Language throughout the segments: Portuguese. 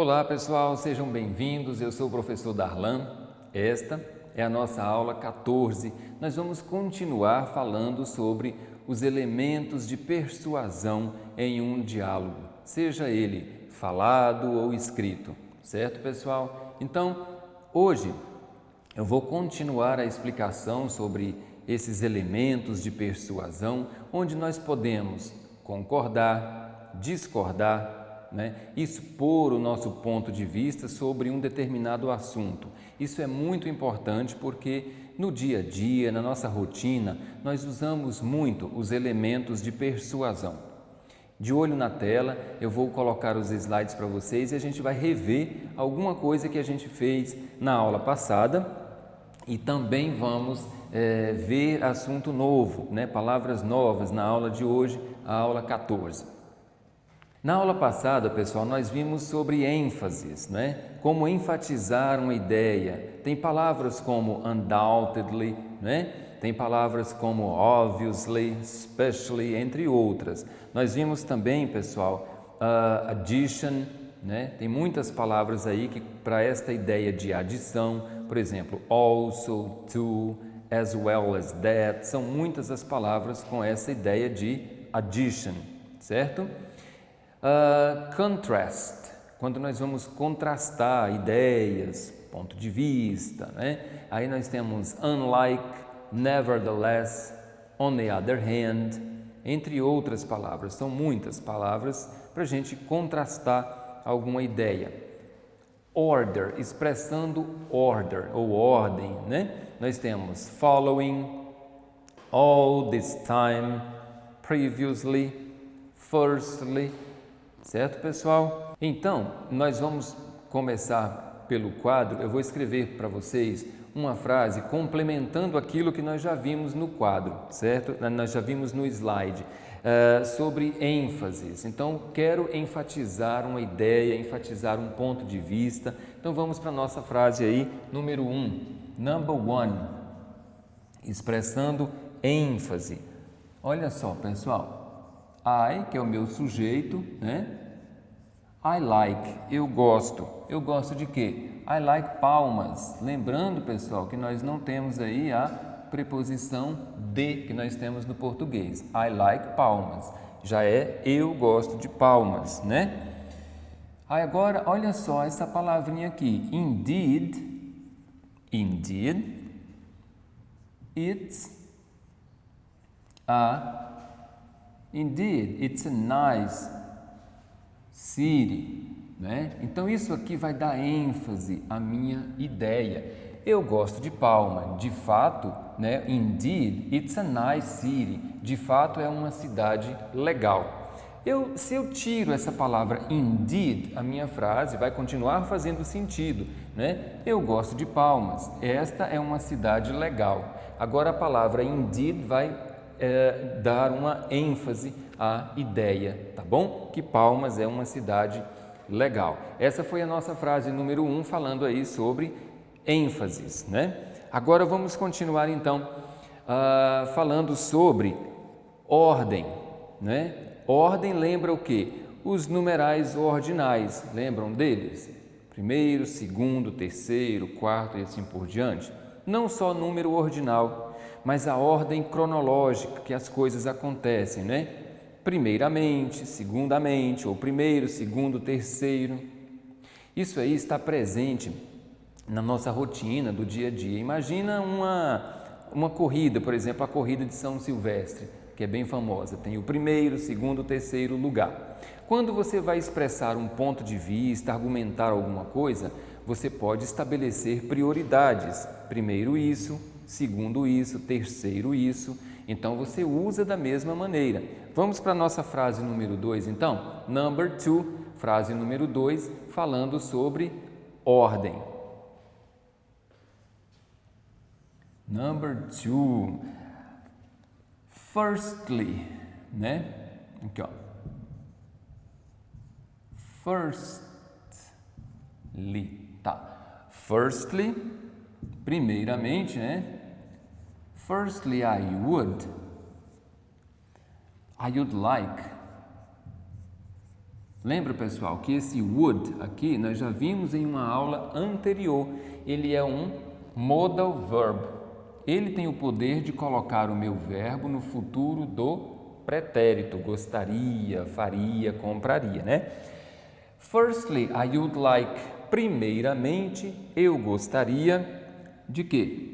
Olá pessoal, sejam bem-vindos, eu sou o professor Darlan, esta é a nossa aula 14, nós vamos continuar falando sobre os elementos de persuasão em um diálogo, seja ele falado ou escrito, certo pessoal? Então, hoje eu vou continuar a explicação sobre esses elementos de persuasão, onde nós podemos concordar, discordar, expor o nosso ponto de vista sobre um determinado assunto. Isso é muito importante porque no dia a dia, na nossa rotina, nós usamos muito os elementos de persuasão. De olho na tela, eu vou colocar os slides para vocês e a gente vai rever alguma coisa que a gente fez na aula passada e também vamos ver assunto novo, palavras novas na aula de hoje, a aula 14. Na aula passada, pessoal, nós vimos sobre ênfases, como enfatizar uma ideia. Tem palavras como undoubtedly, tem palavras como obviously, especially, entre outras. Nós vimos também, pessoal, addition, tem muitas palavras aí que para esta ideia de adição, por exemplo, also, to, as well as that, são muitas as palavras com essa ideia de addition, certo? Contrast, quando nós vamos contrastar ideias, ponto de vista, Aí nós temos unlike, nevertheless, on the other hand, entre outras palavras. São muitas palavras para a gente contrastar alguma ideia. Order, expressando order ou ordem, Nós temos following, all this time, previously, firstly, certo, pessoal? Então, nós vamos começar pelo quadro. Eu vou escrever para vocês uma frase complementando aquilo que nós já vimos no quadro, certo? Nós já vimos no slide sobre ênfases. Então, quero enfatizar uma ideia, enfatizar um ponto de vista. Então, vamos para a nossa frase aí, número 1, number 1, expressando ênfase. Olha só, pessoal. I, que é o meu sujeito, I like, eu gosto. Eu gosto de quê? I like palmas. Lembrando, pessoal, que nós não temos aí a preposição de que nós temos no português. I like palmas. Já é eu gosto de palmas, Aí agora, olha só essa palavrinha aqui. Indeed, it's a Indeed, it's a nice city, Então isso aqui vai dar ênfase à minha ideia. Eu gosto de Palma, de fato, Indeed, it's a nice city. De fato é uma cidade legal. Se eu tiro essa palavra indeed, a minha frase vai continuar fazendo sentido, Eu gosto de Palmas. Esta é uma cidade legal. Agora a palavra indeed vai dar uma ênfase à ideia, tá bom? Que Palmas é uma cidade legal. Essa foi a nossa frase número 1, falando aí sobre ênfases, Agora vamos continuar então falando sobre ordem, Ordem lembra o quê? Os numerais ordinais, lembram deles? Primeiro, segundo, terceiro, quarto e assim por diante. Não só número ordinal, mas a ordem cronológica que as coisas acontecem, Primeiramente, segundamente, ou primeiro, segundo, terceiro. Isso aí está presente na nossa rotina do dia a dia. Imagina uma corrida, por exemplo, a corrida de São Silvestre, que é bem famosa. Tem o primeiro, segundo, terceiro lugar. Quando você vai expressar um ponto de vista, argumentar alguma coisa, você pode estabelecer prioridades. Primeiro isso, segundo isso, terceiro isso. Então, você usa da mesma maneira. Vamos para a nossa frase número 2, então? Number 2, frase número 2, falando sobre ordem. Number 2. Firstly, Aqui, ó. Firstly, tá. Firstly, primeiramente, Firstly, I would like Lembra, pessoal, que esse would aqui nós já vimos em uma aula anterior. Ele é um modal verb. Ele tem o poder de colocar o meu verbo no futuro do pretérito. Gostaria, faria, compraria, né? Firstly, I would like. Primeiramente, eu gostaria de quê?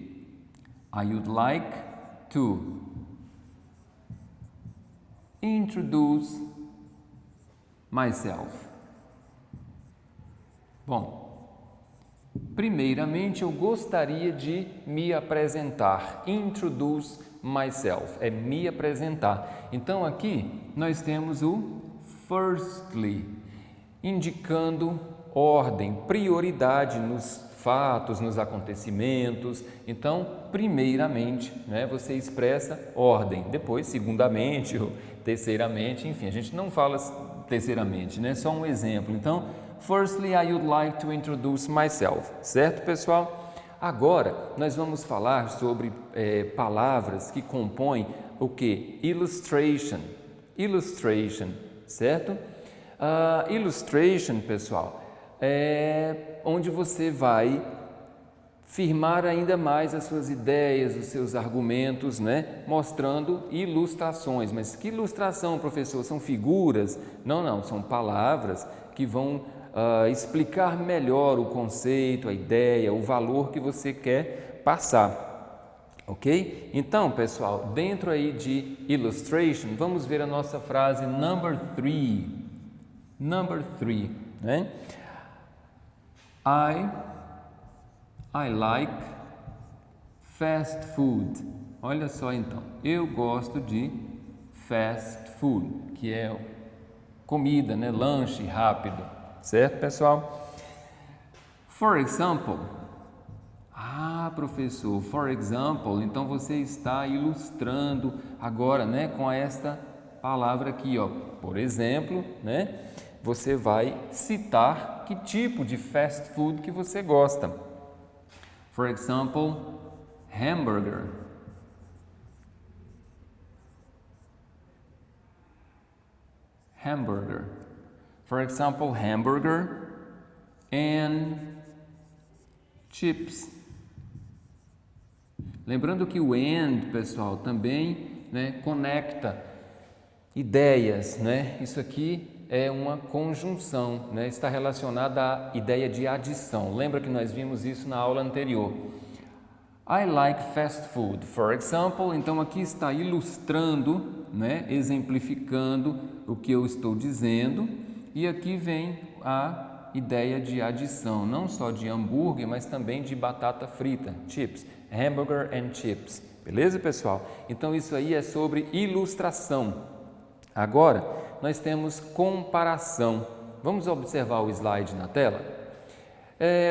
I would like to introduce myself. Bom, primeiramente eu gostaria de me apresentar. Introduce myself é me apresentar. Então aqui nós temos o firstly, indicando ordem, prioridade nos fatos, nos acontecimentos. Então, primeiramente, né, você expressa ordem, depois, segundamente ou terceiramente, enfim, a gente não fala terceiramente, né? Só um exemplo. Então, firstly, I would like to introduce myself, certo, pessoal? Agora, nós vamos falar sobre palavras que compõem o que? Illustration, certo? Illustration, pessoal, é onde você vai firmar ainda mais as suas ideias, os seus argumentos, né? Mostrando ilustrações. Mas que ilustração, professor? São figuras? Não, são palavras que vão explicar melhor o conceito, a ideia, o valor que você quer passar. Ok? Então, pessoal, dentro aí de illustration, vamos ver a nossa frase number 3. Number 3, né? I like fast food. Olha só então, eu gosto de fast food, que é comida, né? Lanche rápido, certo, pessoal? For example. Professor, for example, então você está ilustrando agora, né, com esta palavra aqui, ó. Por exemplo, né? Você vai citar que tipo de fast food que você gosta. For example, hamburger. Hamburger. For example, hamburger and chips. Lembrando que o and, pessoal, também, né, conecta ideias, né? Isso aqui é uma conjunção, né? Está relacionada à ideia de adição. Lembra que nós vimos isso na aula anterior. I like fast food, for example. Então aqui está ilustrando, né? Exemplificando o que eu estou dizendo. E aqui vem a ideia de adição, não só de hambúrguer, mas também de batata frita, chips, hamburger and chips. Beleza, pessoal? Então isso aí é sobre ilustração. Agora, nós temos comparação. Vamos observar o slide na tela?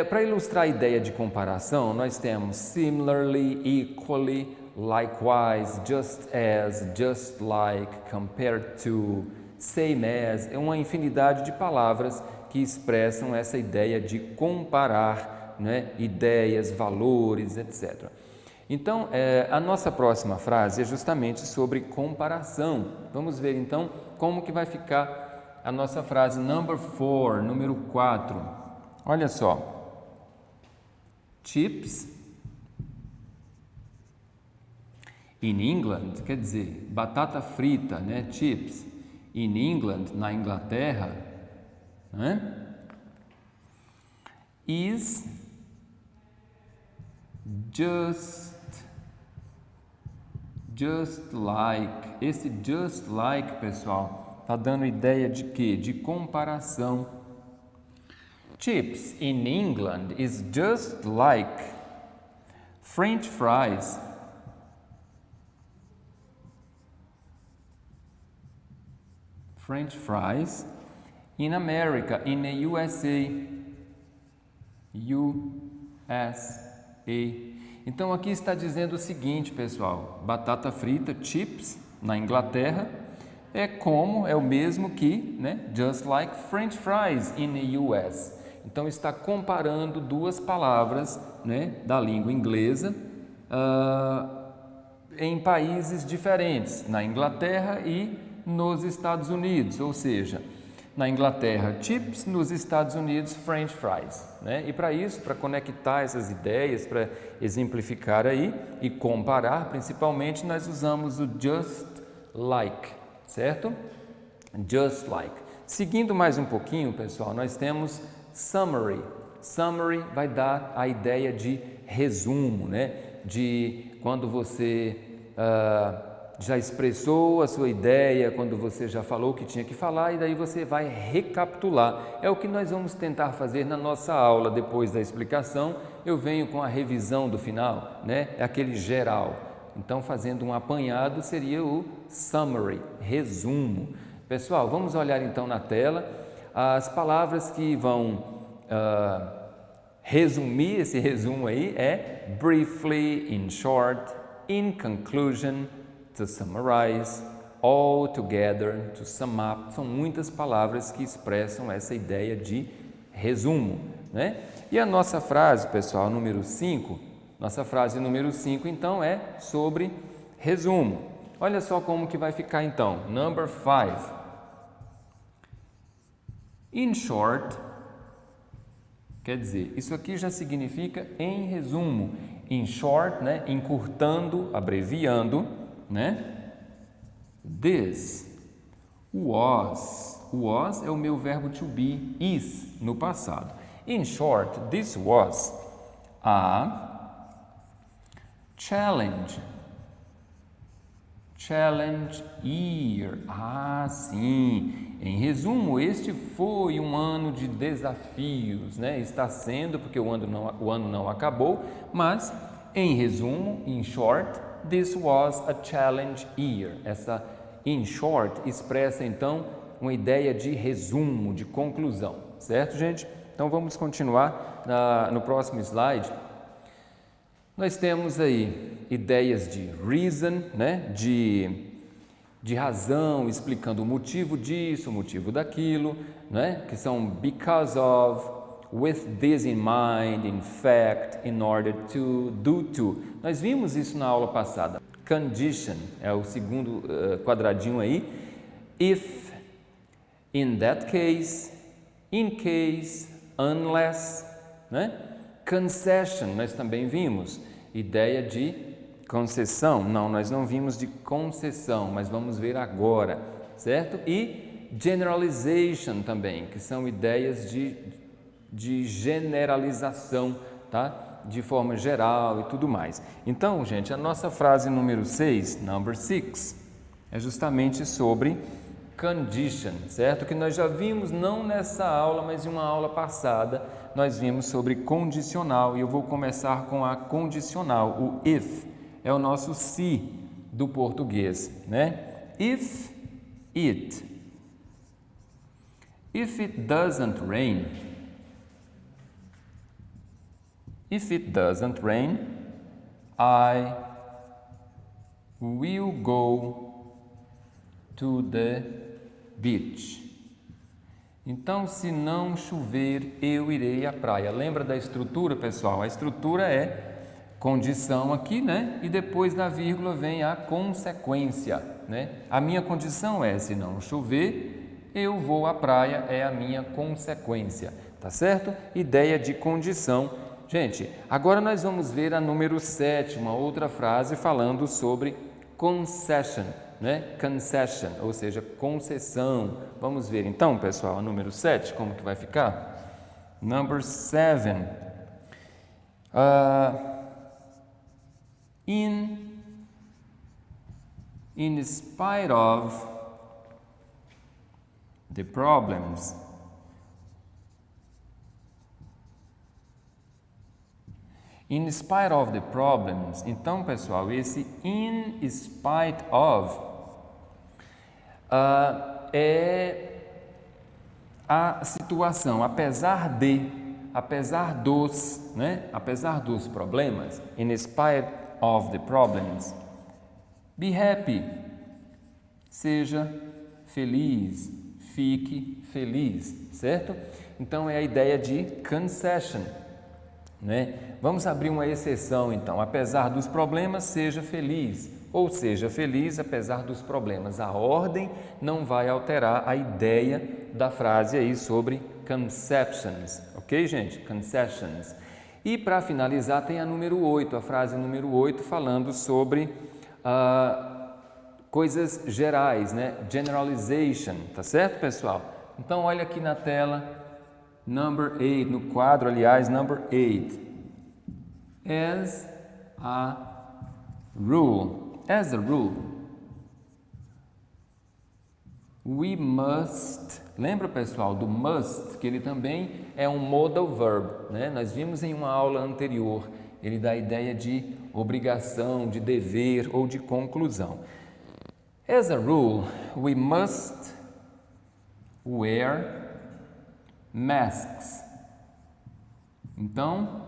Para ilustrar a ideia de comparação, nós temos similarly, equally, likewise, just as, just like, compared to, same as. É uma infinidade de palavras que expressam essa ideia de comparar, né, ideias, valores, etc. Então, a nossa próxima frase é justamente sobre comparação. Vamos ver então como que vai ficar a nossa frase number 4, número 4. Olha só. Chips in England, quer dizer, batata frita, né? Chips in England, na Inglaterra, né? Is just like. Esse just like, pessoal, tá dando ideia de quê? De comparação. Chips in England is just like French fries. French fries in America, in the USA. Então aqui está dizendo o seguinte, pessoal: batata frita, chips, na Inglaterra, é o mesmo que, né, just like French fries in the US. Então está comparando duas palavras, né, da língua inglesa em países diferentes, na Inglaterra e nos Estados Unidos, ou seja, Na Inglaterra, chips, nos Estados Unidos, French fries, né? E para isso, para conectar essas ideias, para exemplificar aí e comparar, principalmente, nós usamos o just like, certo? Just like. Seguindo mais um pouquinho, pessoal, nós temos summary. Summary vai dar a ideia de resumo, né? De quando você já expressou a sua ideia, quando você já falou o que tinha que falar, e daí você vai recapitular. É o que nós vamos tentar fazer na nossa aula. Depois da explicação, eu venho com a revisão do final, né? É aquele geral. Então, fazendo um apanhado seria o summary, resumo. Pessoal, vamos olhar então na tela as palavras que vão resumir esse resumo aí é briefly, in short, in conclusion, to summarize, all together, to sum up. São muitas palavras que expressam essa ideia de resumo, né? E a nossa frase, pessoal, número 5, nossa frase número 5, então, é sobre resumo. Olha só como que vai ficar, então. Number 5. In short, quer dizer, isso aqui já significa em resumo. In short, né? Encurtando, abreviando, né? This was é o meu verbo to be, is, no passado. In short, this was a challenge year. Ah, sim. Em resumo, este foi um ano de desafios, né? Está sendo, porque o ano não acabou, mas, em resumo, in short, this was a challenge year. Essa in short expressa, então, uma ideia de resumo, de conclusão, certo, gente? Então, vamos continuar no próximo slide. Nós temos aí ideias de reason, né? de razão, explicando o motivo disso, o motivo daquilo, né? Que são because of, with this in mind, in fact, in order to, due to. Nós vimos isso na aula passada. Condition é o segundo quadradinho aí. If, in that case, in case, unless, né? Concession, nós também vimos. Ideia de concessão. Não, nós não vimos de concessão, mas vamos ver agora, certo? E generalization também, que são ideias de generalização, tá? De forma geral e tudo mais. Então, gente, a nossa frase número 6, number 6, é justamente sobre condition, certo? Que nós já vimos não nessa aula, mas em uma aula passada, nós vimos sobre condicional e eu vou começar com a condicional, o if, é o nosso se do português, né? If it doesn't rain, I will go to the beach. Então, se não chover, eu irei à praia. Lembra da estrutura, pessoal? A estrutura é condição aqui, né? E depois da vírgula vem a consequência, né? A minha condição é, se não chover, eu vou à praia, é a minha consequência, tá certo? Ideia de condição. Gente, agora nós vamos ver a número 7, uma outra frase falando sobre concession, né? Concession, ou seja, concessão. Vamos ver então, pessoal, a número 7, como que vai ficar? Number 7. In spite of the problems, in spite of the problems. Então, pessoal, esse in spite of é a situação, apesar dos, né? Apesar dos problemas, in spite of the problems, be happy, seja feliz, fique feliz, certo? Então, é a ideia de concession, né? Vamos abrir uma exceção, então, apesar dos problemas, seja feliz, ou seja feliz apesar dos problemas. A ordem não vai alterar a ideia da frase aí sobre conceptions, ok, gente? Concessions. E para finalizar tem a número 8, a frase número 8 falando sobre coisas gerais, né? Generalization, tá certo, pessoal? Então olha aqui na tela, number 8, no quadro, aliás, number 8. As a rule, we must, lembra, pessoal, do must, que ele também é um modal verb, né? Nós vimos em uma aula anterior, ele dá a ideia de obrigação, de dever ou de conclusão. As a rule, we must wear masks. Então,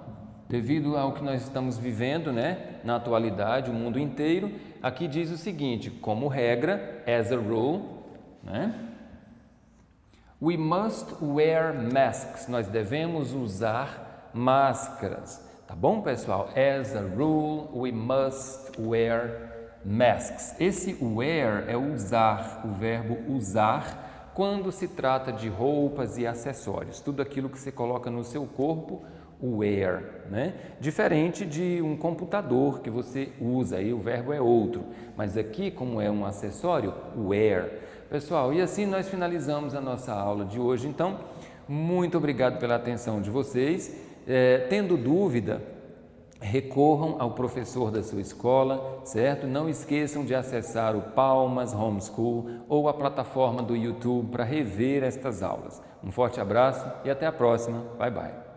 devido ao que nós estamos vivendo, né, na atualidade, o mundo inteiro, aqui diz o seguinte, como regra, as a rule, né? We must wear masks. Nós devemos usar máscaras. Tá bom, pessoal? As a rule, we must wear masks. Esse wear é usar, o verbo usar, quando se trata de roupas e acessórios. Tudo aquilo que você coloca no seu corpo, wear, né? Diferente de um computador que você usa, aí o verbo é outro. Mas aqui, como é um acessório, wear. Pessoal, e assim nós finalizamos a nossa aula de hoje. Então, muito obrigado pela atenção de vocês. Tendo dúvida, recorram ao professor da sua escola, certo? Não esqueçam de acessar o Palmas Homeschool ou a plataforma do YouTube para rever estas aulas. Um forte abraço e até a próxima. Bye, bye.